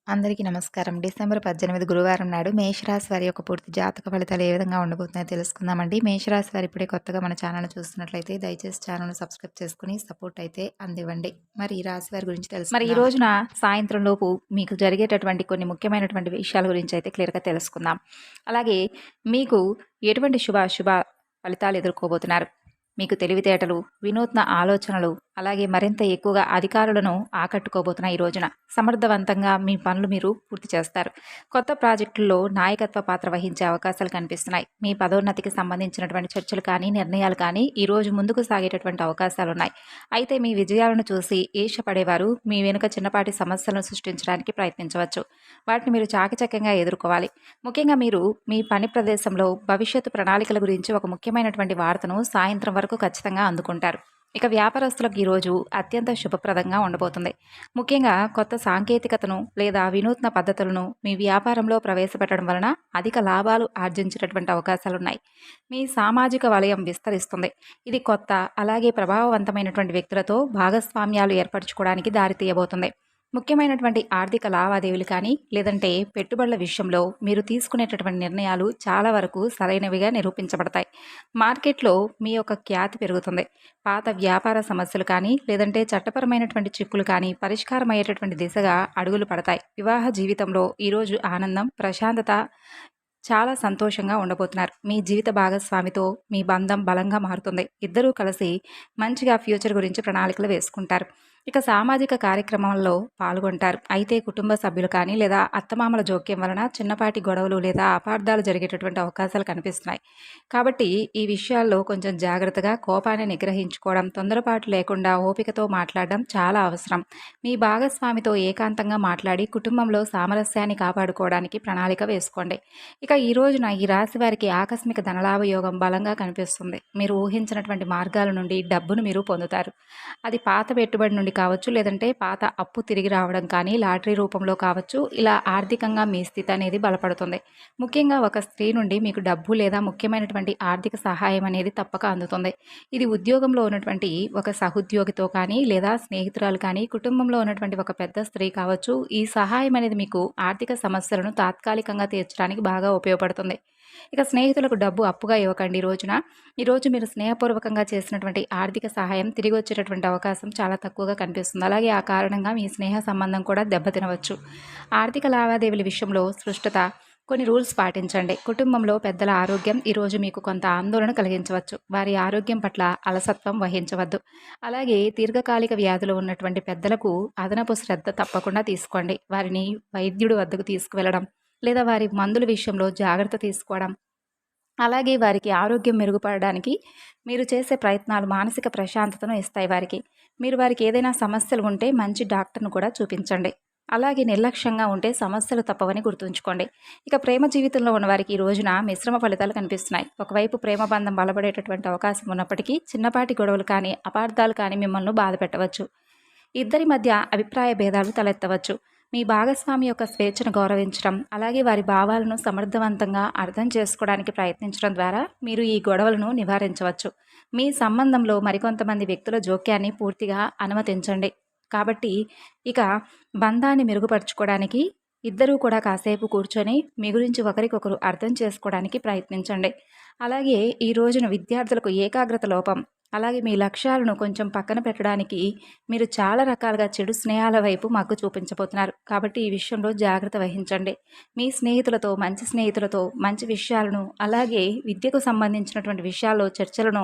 అందరికీ నమస్కారం. డిసెంబర్ 18 గురువారం నాడు మేషరాశి వారి యొక్క పూర్తి జాతక ఫలితాలు ఏ విధంగా ఉండబోతున్నాయో తెలుసుకుందామండి. మేషరాశి వారు ఇప్పుడే కొత్తగా మన ఛానల్‌ని చూస్తున్నట్లయితే దయచేసి ఛానల్‌ని సబ్స్క్రైబ్ చేసుకొని సపోర్ట్ అయితే అందివ్వండి. మరి ఈ రాశి వారి గురించి మరి ఈ తెలుసుకుందాం. రోజున సాయంత్రం లోపు మీకు జరిగేటటువంటి కొన్ని ముఖ్యమైనటువంటి విషయాల గురించి అయితే క్లియర్‌గా తెలుసుకుందాం. అలాగే మీకు ఎటువంటి శుభ ఫలితాలు ఎదుర్కోబోతున్నారు. మీకు తెలివితేటలు, వినూత్న ఆలోచనలు, అలాగే మరింత ఎక్కువగా అధికారులను ఆకట్టుకోబోతున్న ఈ రోజున సమర్థవంతంగా మీ పనులు మీరు పూర్తి చేస్తారు. కొత్త ప్రాజెక్టుల్లో నాయకత్వ పాత్ర వహించే అవకాశాలు కనిపిస్తున్నాయి. మీ పదోన్నతికి సంబంధించినటువంటి చర్చలు కానీ, నిర్ణయాలు కానీ ఈరోజు ముందుకు సాగేటటువంటి అవకాశాలు ఉన్నాయి. అయితే మీ విజయాలను చూసి ఈర్ష్యపడేవారు మీ వెనుక చిన్నపాటి సమస్యలను సృష్టించడానికి ప్రయత్నించవచ్చు. వాటిని మీరు చాకచక్యంగా ఎదుర్కోవాలి. ముఖ్యంగా మీరు మీ పని ప్రదేశంలో భవిష్యత్తు ప్రణాళికల గురించి ఒక ముఖ్యమైనటువంటి వార్తను సాయంత్రం వరకు ఖచ్చితంగా అందుకుంటారు. ఇక వ్యాపారస్తులకు ఈరోజు అత్యంత శుభప్రదంగా ఉండబోతుంది. ముఖ్యంగా కొత్త సాంకేతికతను లేదా వినూత్న పద్ధతులను మీ వ్యాపారంలో ప్రవేశపెట్టడం వలన అధిక లాభాలు ఆర్జించేటటువంటి అవకాశాలున్నాయి. మీ సామాజిక వలయం విస్తరిస్తుంది. ఇది కొత్త అలాగే ప్రభావవంతమైనటువంటి వ్యక్తులతో భాగస్వామ్యాలు ఏర్పరచుకోవడానికి దారితీయబోతుంది. ముఖ్యమైనటువంటి ఆర్థిక లావాదేవీలు కానీ లేదంటే పెట్టుబడుల విషయంలో మీరు తీసుకునేటటువంటి నిర్ణయాలు చాలా వరకు సరైనవిగా నిరూపించబడతాయి. మార్కెట్లో మీ యొక్క ఖ్యాతి పెరుగుతుంది. పాత వ్యాపార సమస్యలు కానీ లేదంటే చట్టపరమైనటువంటి చిక్కులు కానీ పరిష్కారం అయ్యేటటువంటి దిశగా అడుగులు పడతాయి. వివాహ జీవితంలో ఈరోజు ఆనందం, ప్రశాంతత, చాలా సంతోషంగా ఉండబోతున్నారు. మీ జీవిత భాగస్వామితో మీ బంధం బలంగా మారుతుంది. ఇద్దరూ కలిసి మంచిగా ఫ్యూచర్ గురించి ప్రణాళికలు వేసుకుంటారు. ఇక సామాజిక కార్యక్రమాల్లో పాల్గొంటారు. అయితే కుటుంబ సభ్యులు కానీ లేదా అత్తమామల జోక్యం వలన చిన్నపాటి గొడవలు లేదా అపార్థాలు జరిగేటటువంటి అవకాశాలు కనిపిస్తున్నాయి. కాబట్టి ఈ విషయాల్లో కొంచెం జాగ్రత్తగా కోపాన్ని నిగ్రహించుకోవడం, తొందరపాటు లేకుండా ఓపికతో మాట్లాడడం చాలా అవసరం. మీ భాగస్వామితో ఏకాంతంగా మాట్లాడి కుటుంబంలో సామరస్యాన్ని కాపాడుకోవడానికి ప్రణాళిక వేసుకోండి. ఇక ఈ రోజున ఈ రాశి వారికి ఆకస్మిక ధనలాభ యోగం బలంగా కనిపిస్తుంది. మీరు ఊహించినటువంటి మార్గాల నుండి డబ్బును మీరు పొందుతారు. అది పాత పెట్టుబడి నుండి కావచ్చు, లేదంటే పాత అప్పు తిరిగి రావడం కానీ, లాటరీ రూపంలో కావచ్చు. ఇలా ఆర్థికంగా మీ స్థితి అనేది బలపడుతుంది. ముఖ్యంగా ఒక స్త్రీ నుండి మీకు డబ్బు లేదా ముఖ్యమైనటువంటి ఆర్థిక సహాయం అనేది తప్పక అందుతుంది. ఇది ఉద్యోగంలో ఉన్నటువంటి ఒక సహోద్యోగితో కానీ లేదా స్నేహితురాలు కానీ, కుటుంబంలో ఉన్నటువంటి ఒక పెద్ద స్త్రీ కావచ్చు. ఈ సహాయం అనేది మీకు ఆర్థిక సమస్యలను తాత్కాలికంగా తీర్చడానికి బాగా ఉపయోగపడుతుంది. ఇక స్నేహితులకు డబ్బు అప్పుగా ఇవ్వకండి. ఈరోజు మీరు స్నేహపూర్వకంగా చేసినటువంటి ఆర్థిక సహాయం తిరిగి వచ్చేటటువంటి అవకాశం చాలా తక్కువగా కనిపిస్తుంది. అలాగే ఆ కారణంగా మీ స్నేహ సంబంధం కూడా దెబ్బతినవచ్చు. ఆర్థిక లావాదేవీల విషయంలో స్పష్టత, కొన్ని రూల్స్ పాటించండి. కుటుంబంలో పెద్దల ఆరోగ్యం ఈరోజు మీకు కొంత ఆందోళన కలిగించవచ్చు. వారి ఆరోగ్యం పట్ల అలసత్వం వహించవద్దు. అలాగే దీర్ఘకాలిక వ్యాధులు ఉన్నటువంటి పెద్దలకు అదనపు శ్రద్ధ తప్పకుండా తీసుకోండి. వారిని వైద్యుడి వద్దకు తీసుకువెళ్ళడం లేదా వారి మందుల విషయంలో జాగ్రత్త తీసుకోవడం, అలాగే వారికి ఆరోగ్యం మెరుగుపడడానికి మీరు చేసే ప్రయత్నాలు మానసిక ప్రశాంతతను ఇస్తాయి వారికి. మీరు వారికి ఏదైనా సమస్యలు ఉంటే మంచి డాక్టర్ను కూడా చూపించండి. అలాగే నిర్లక్ష్యంగా ఉంటే సమస్యలు తప్పవని గుర్తుంచుకోండి. ఇక ప్రేమ జీవితంలో ఉన్న వారికి ఈ రోజున మిశ్రమ ఫలితాలు కనిపిస్తున్నాయి. ఒకవైపు ప్రేమ బంధం బలపడేటటువంటి అవకాశం ఉన్నప్పటికీ చిన్నపాటి గొడవలు కానీ అపార్థాలు కానీ మిమ్మల్ని బాధ పెట్టవచ్చు. ఇద్దరి మధ్య అభిప్రాయ భేదాలు తలెత్తవచ్చు. మీ భాగస్వామి యొక్క స్వేచ్ఛను గౌరవించడం, అలాగే వారి భావాలను సమర్థవంతంగా అర్థం చేసుకోవడానికి ప్రయత్నించడం ద్వారా మీరు ఈ గొడవలను నివారించవచ్చు. మీ సంబంధంలో మరికొంతమంది వ్యక్తుల జోక్యాన్ని పూర్తిగా అనుమతించండి. కాబట్టి ఇక బంధాన్ని మెరుగుపరుచుకోవడానికి ఇద్దరూ కూడా కాసేపు కూర్చొని మీ గురించి ఒకరికొకరు అర్థం చేసుకోవడానికి ప్రయత్నించండి. అలాగే ఈ రోజున విద్యార్థులకు ఏకాగ్రత లోపం, అలాగే మీ లక్ష్యాలను కొంచెం పక్కన పెట్టడానికి మీరు చాలా రకాలుగా చెడు స్నేహాల వైపు మగ్గు చూపించబోతున్నారు. కాబట్టి ఈ విషయంలో జాగ్రత్త వహించండి. మీ స్నేహితులతో మంచి విషయాలను, అలాగే విద్యకు సంబంధించినటువంటి విషయాల్లో చర్చలను,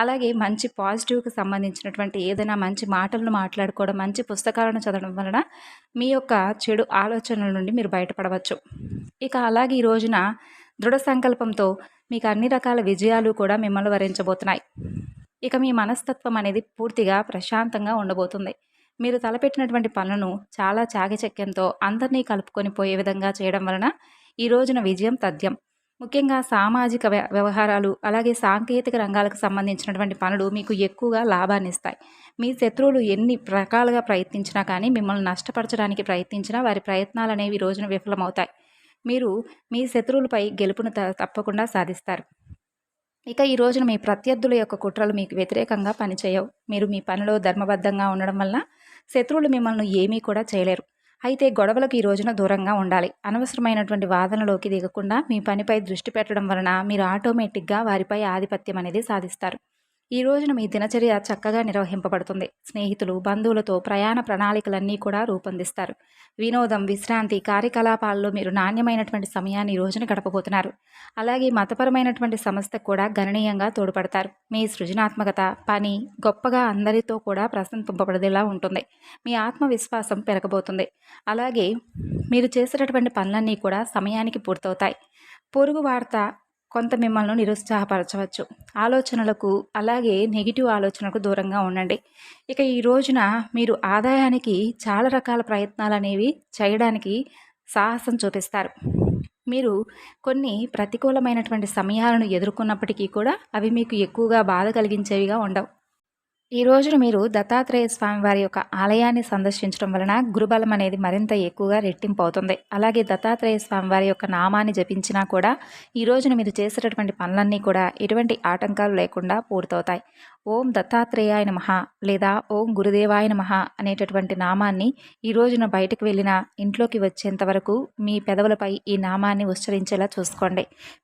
అలాగే మంచి పాజిటివ్కి సంబంధించినటువంటి ఏదైనా మంచి మాటలను మాట్లాడుకోవడం, మంచి పుస్తకాలను చదవడం వలన మీ యొక్క చెడు ఆలోచనల నుండి మీరు బయటపడవచ్చు. ఇక అలాగే ఈ రోజున దృఢ సంకల్పంతో మీకు అన్ని రకాల విజయాలు కూడా మిమ్మల్ని వరించబోతున్నాయి. ఇక మీ మనస్తత్వం అనేది పూర్తిగా ప్రశాంతంగా ఉండబోతుంది. మీరు తలపెట్టినటువంటి పనులను చాలా చాకచక్యంతో అందరినీ కలుపుకొని పోయే విధంగా చేయడం వలన ఈ రోజున విజయం తథ్యం. ముఖ్యంగా సామాజిక వ్యవహారాలు, అలాగే సాంకేతిక రంగాలకు సంబంధించినటువంటి పనులు మీకు ఎక్కువగా లాభాన్ని ఇస్తాయి. మీ శత్రువులు ఎన్ని రకాలుగా ప్రయత్నించినా కానీ, మిమ్మల్ని నష్టపరచడానికి ప్రయత్నించినా వారి ప్రయత్నాలు అనేవి ఈ రోజున విఫలమవుతాయి. మీరు మీ శత్రువులపై గెలుపును తప్పకుండా సాధిస్తారు. ఇక ఈ రోజున మీ ప్రత్యర్థుల యొక్క కుట్రలు మీకు వ్యతిరేకంగా పనిచేయవు. మీరు మీ పనిలో ధర్మబద్ధంగా ఉండడం వల్ల శత్రువులు మిమ్మల్ని ఏమీ కూడా చేయలేరు. అయితే గొడవలకు ఈ రోజున దూరంగా ఉండాలి. అనవసరమైనటువంటి వాదనలోకి దిగకుండా మీ పనిపై దృష్టి పెట్టడం వలన మీరు ఆటోమేటిక్‌గా వారిపై ఆధిపత్యం అనేది సాధిస్తారు. ఈ రోజున మీ దినచర్య చక్కగా నిర్వహింపబడుతుంది. స్నేహితులు, బంధువులతో ప్రయాణ ప్రణాళికలన్నీ కూడా రూపొందిస్తారు. వినోదం, విశ్రాంతి కార్యకలాపాల్లో మీరు నాణ్యమైనటువంటి సమయాన్ని ఈ రోజున గడపబోతున్నారు. అలాగే మతపరమైనటువంటి సంస్థకు కూడా గణనీయంగా తోడ్పడతారు. మీ సృజనాత్మకత, పని గొప్పగా అందరితో కూడా ప్రశంసింపబడేలా ఉంటుంది. మీ ఆత్మవిశ్వాసం పెరగబోతుంది. అలాగే మీరు చేసేటటువంటి పనులన్నీ కూడా సమయానికి పూర్తవుతాయి. పొరుగు వార్త కొంత మిమ్మల్ని నిరుత్సాహపరచవచ్చు. ఆలోచనలకు అలాగే నెగిటివ్ ఆలోచనలకు దూరంగా ఉండండి. ఇక ఈ రోజున మీరు ఆదాయానికి చాలా రకాల ప్రయత్నాలనేవి చేయడానికి సాహసం చూపిస్తారు. మీరు కొన్ని ప్రతికూలమైనటువంటి సమయాలను ఎదుర్కొన్నప్పటికీ కూడా అవి మీకు ఎక్కువగా బాధ కలిగించేవిగా ఉండవు. ఈ రోజున మీరు దత్తాత్రేయ స్వామి వారి యొక్క ఆలయాన్ని సందర్శించడం వలన గురుబలం అనేది మరింత ఎక్కువగా రెట్టింపు అవుతుంది. అలాగే దత్తాత్రేయ స్వామి వారి యొక్క నామాన్ని జపించినా కూడా ఈ రోజున మీరు చేసేటటువంటి పనులన్నీ కూడా ఎటువంటి ఆటంకాలు లేకుండా పూర్తవుతాయి. ఓం దత్తాత్రేయాయ నమః లేదా ఓం గురుదేవాయ నమః అనేటటువంటి నామాన్ని ఈ రోజున బయటకు వెళ్ళిన ఇంట్లోకి వచ్చేంత వరకు మీ పెదవులపై ఈ నామాన్ని ఉచ్చరించేలా చూసుకోండి.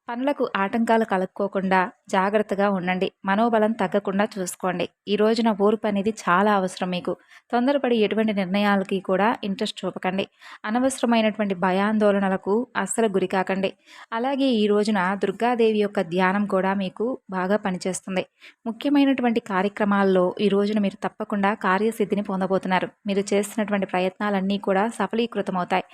పనులకు ఆటంకాలు కలుక్కోకుండా జాగ్రత్తగా ఉండండి. మనోబలం తగ్గకుండా చూసుకోండి. ఈ రోజున ఓర్పు అనేది చాలా అవసరం మీకు. తొందరపడి ఎటువంటి నిర్ణయాలకి కూడా ఇంట్రెస్ట్ చూపకండి. అనవసరమైనటువంటి భయాందోళనలకు అస్సలు గురికాకండి. అలాగే ఈ రోజున దుర్గాదేవి యొక్క ధ్యానం కూడా మీకు బాగా పనిచేస్తుంది. ముఖ్యమైనటువంటి కార్యక్రమాల్లో ఈ రోజున మీరు తప్పకుండా కార్యసిద్ధిని పొందబోతున్నారు. మీరు చేస్తున్నటువంటి ప్రయత్నాలన్నీ కూడా సఫలీకృతమవుతాయి.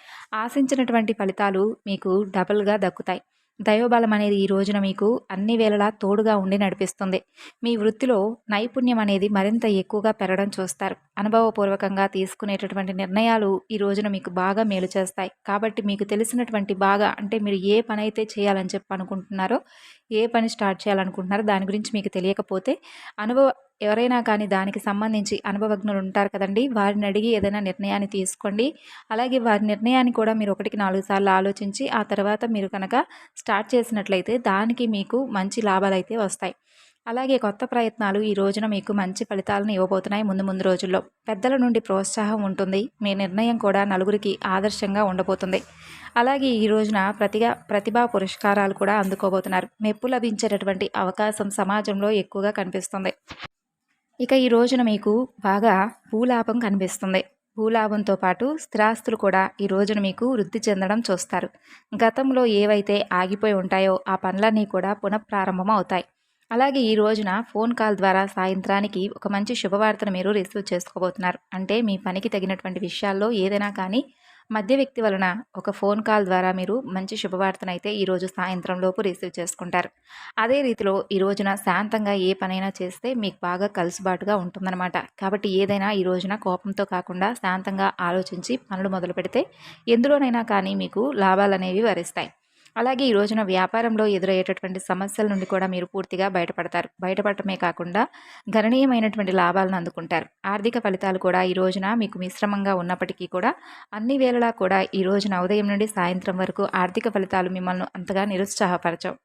ఆశించినటువంటి ఫలితాలు మీకు డబుల్గా దక్కుతాయి. దైవబలం అనేది ఈ రోజున మీకు అన్ని వేళలా తోడుగా ఉండి నడిపిస్తుంది. మీ వృత్తిలో నైపుణ్యం అనేది మరింత ఎక్కువగా పెరగడం చూస్తారు. అనుభవపూర్వకంగా తీసుకునేటటువంటి నిర్ణయాలు ఈ రోజున మీకు బాగా మేలు చేస్తాయి. కాబట్టి మీకు తెలిసినటువంటి బాగా అంటే మీరు ఏ పని అయితే చేయాలని చెప్పి అనుకుంటున్నారో, ఏ పని స్టార్ట్ చేయాలనుకుంటున్నారో దాని గురించి మీకు తెలియకపోతే ఎవరైనా కానీ దానికి సంబంధించి అనుభవజ్ఞులు ఉంటారు కదండి, వారిని అడిగి ఏదైనా నిర్ణయాన్ని తీసుకోండి. అలాగే వారి నిర్ణయాన్ని కూడా మీరు 1కి 4 సార్లు ఆలోచించి ఆ తర్వాత మీరు కనుక స్టార్ట్ చేసినట్లయితే దానికి మీకు మంచి లాభాలైతే వస్తాయి. అలాగే కొత్త ప్రయత్నాలు ఈ రోజున మీకు మంచి ఫలితాలను ఇవ్వబోతున్నాయి. ముందు ముందు రోజుల్లో పెద్దల నుండి ప్రోత్సాహం ఉంటుంది. మీ నిర్ణయం కూడా నలుగురికి ఆదర్శంగా ఉండబోతుంది. అలాగే ఈ రోజున ప్రతిభా పురస్కారాలు కూడా అందుకోబోతున్నారు. మెప్పు లభించేటటువంటి అవకాశం సమాజంలో ఎక్కువగా కనిపిస్తుంది. ఇక ఈ రోజున మీకు బాగా భూలాభం కనిపిస్తుంది. భూలాభంతో పాటు స్థిరాస్తులు కూడా ఈ రోజున మీకు వృద్ధి చెందడం చూస్తారు. గతంలో ఏవైతే ఆగిపోయి ఉంటాయో ఆ పనులన్నీ కూడా పునఃప్రారంభం అవుతాయి. అలాగే ఈ రోజున ఫోన్ కాల్ ద్వారా సాయంత్రానికి ఒక మంచి శుభవార్తను మీరు రిసీవ్ చేసుకోబోతున్నారు. అంటే మీ పనికి తగినటువంటి విషయాల్లో ఏదైనా కానీ మధ్య వ్యక్తి వలన ఒక ఫోన్ కాల్ ద్వారా మీరు మంచి శుభవార్తనైతే ఈరోజు సాయంత్రం లోపు రిసీవ్ చేసుకుంటారు. అదే రీతిలో ఈ రోజున శాంతంగా ఏ పనైనా చేస్తే మీకు బాగా కలుసుబాటుగా ఉంటుందన్నమాట. కాబట్టి ఏదైనా ఈ రోజున కోపంతో కాకుండా శాంతంగా ఆలోచించి పనులు మొదలు పెడితే ఎందులోనైనా కానీ మీకు లాభాలనేవి వరిస్తాయి. అలాగే ఈ రోజున వ్యాపారంలో ఎదురయ్యేటటువంటి సమస్యల నుండి కూడా మీరు పూర్తిగా బయటపడతారు. బయటపడటమే కాకుండా గణనీయమైనటువంటి లాభాలను అందుకుంటారు. ఆర్థిక ఫలితాలు కూడా ఈ రోజున మీకు మిశ్రమంగా ఉన్నప్పటికీ కూడా అన్ని వేళలా కూడా ఈ రోజున ఉదయం నుండి సాయంత్రం వరకు ఆర్థిక ఫలితాలు మిమ్మల్ని అంతగా నిరుత్సాహపరచవు.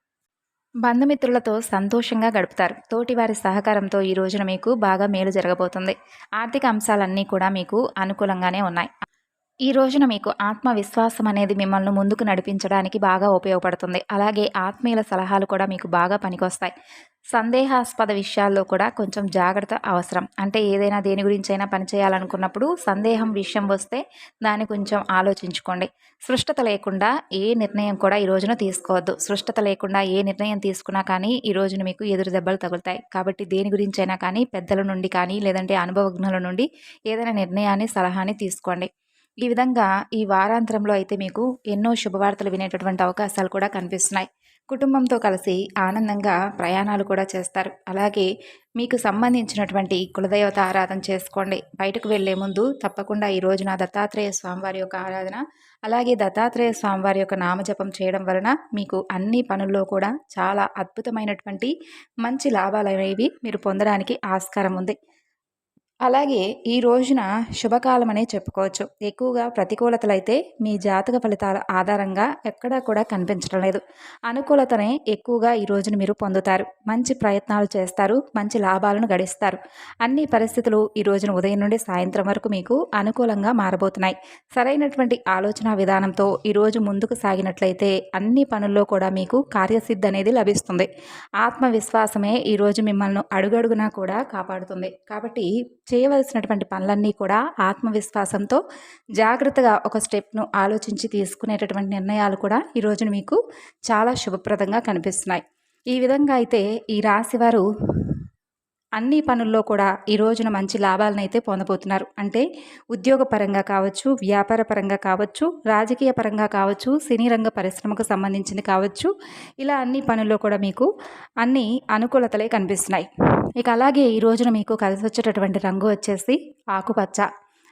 బంధుమిత్రులతో సంతోషంగా గడుపుతారు. తోటివారి సహకారంతో ఈ రోజున మీకు బాగా మేలు జరగబోతుంది. ఆర్థిక అంశాలన్నీ కూడా మీకు అనుకూలంగానే ఉన్నాయి. ఈ రోజున మీకు ఆత్మవిశ్వాసం అనేది మిమ్మల్ని ముందుకు నడిపించడానికి బాగా ఉపయోగపడుతుంది. అలాగే ఆత్మీయుల సలహాలు కూడా మీకు బాగా పనికొస్తాయి. సందేహాస్పద విషయాల్లో కూడా కొంచెం జాగ్రత్త అవసరం. అంటే ఏదైనా దేని గురించైనా పని చేయాలనుకున్నప్పుడు సందేహం విషయం వస్తే దాన్ని కొంచెం ఆలోచించుకోండి. స్పష్టత లేకుండా ఏ నిర్ణయం కూడా ఈ రోజున తీసుకోవద్దు. స్పష్టత లేకుండా ఏ నిర్ణయం తీసుకున్నా కానీ ఈ రోజున మీకు ఎదురు దెబ్బలు తగులుతాయి. కాబట్టి దేని గురించైనా కానీ పెద్దల నుండి కానీ లేదంటే అనుభవజ్ఞుల నుండి ఏదైనా నిర్ణయాన్ని సలహాని తీసుకోండి. ఈ విధంగా ఈ వారాంతంలో అయితే మీకు ఎన్నో శుభవార్తలు వినేటటువంటి అవకాశాలు కూడా కనిపిస్తున్నాయి. కుటుంబంతో కలిసి ఆనందంగా ప్రయాణాలు కూడా చేస్తారు. అలాగే మీకు సంబంధించినటువంటి కులదేవత ఆరాధన చేసుకోండి. బయటకు వెళ్లే ముందు తప్పకుండా ఈ రోజున దత్తాత్రేయ స్వామివారి యొక్క ఆరాధన అలాగే దత్తాత్రేయ స్వామివారి యొక్క నామజపం చేయడం వలన మీకు అన్ని పనుల్లో కూడా చాలా అద్భుతమైనటువంటి మంచి లాభాలు అనేవి మీరు పొందడానికి ఆస్కారం ఉంది. అలాగే ఈ రోజున శుభకాలం అనే చెప్పుకోవచ్చు. ఎక్కువగా ప్రతికూలతలైతే మీ జాతక ఫలితాల ఆధారంగా ఎక్కడా కూడా కనిపించడం లేదు. అనుకూలతనే ఎక్కువగా ఈ రోజున మీరు పొందుతారు. మంచి ప్రయత్నాలు చేస్తారు. మంచి లాభాలను గడిస్తారు. అన్ని పరిస్థితులు ఈ రోజున ఉదయం నుండి సాయంత్రం వరకు మీకు అనుకూలంగా మారబోతున్నాయి. సరైనటువంటి ఆలోచన విధానంతో ఈరోజు ముందుకు సాగినట్లయితే అన్ని పనుల్లో కూడా మీకు కార్యసిద్ధి అనేది లభిస్తుంది. ఆత్మవిశ్వాసమే ఈరోజు మిమ్మల్ని అడుగడుగునా కూడా కాపాడుతుంది. కాబట్టి చేయవలసినటువంటి పనులన్నీ కూడా ఆత్మవిశ్వాసంతో జాగ్రత్తగా ఒక స్టెప్ను ఆలోచించి తీసుకునేటటువంటి నిర్ణయాలు కూడా ఈ రోజున మీకు చాలా శుభప్రదంగా కనిపిస్తున్నాయి. ఈ విధంగా అయితే ఈ రాశివారు అన్ని పనుల్లో కూడా ఈ రోజున మంచి లాభాలనైతే పొందబోతున్నారు. అంటే ఉద్యోగపరంగా కావచ్చు, వ్యాపార పరంగా కావచ్చు, రాజకీయ పరంగా కావచ్చు, సినీ రంగ పరిశ్రమకు సంబంధించింది కావచ్చు, ఇలా అన్ని పనుల్లో కూడా మీకు అన్ని అనుకూలతలే కనిపిస్తున్నాయి. ఇక అలాగే ఈ రోజున మీకు కలిసి వచ్చేటటువంటి రంగు వచ్చేసి ఆకుపచ్చ.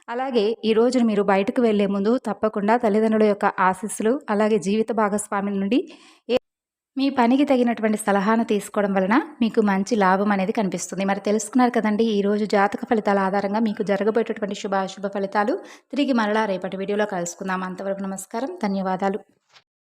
అలాగే ఈ రోజున మీరు బయటకు వెళ్లే ముందు తప్పకుండా తల్లిదండ్రుల యొక్క ఆశీస్సులు, అలాగే జీవిత భాగస్వామి నుండి మీ పనికి తగినటువంటి సలహాను తీసుకోవడం వలన మీకు మంచి లాభం అనేది కనిపిస్తుంది. మరి తెలుసుకున్నారు కదండి, ఈరోజు జాతక ఫలితాల ఆధారంగా మీకు జరగబోయేటటువంటి శుభాశుభ ఫలితాలు. తిరిగి మరలా రేపటి వీడియోలో కలుసుకుందాం. అంతవరకు నమస్కారం, ధన్యవాదాలు.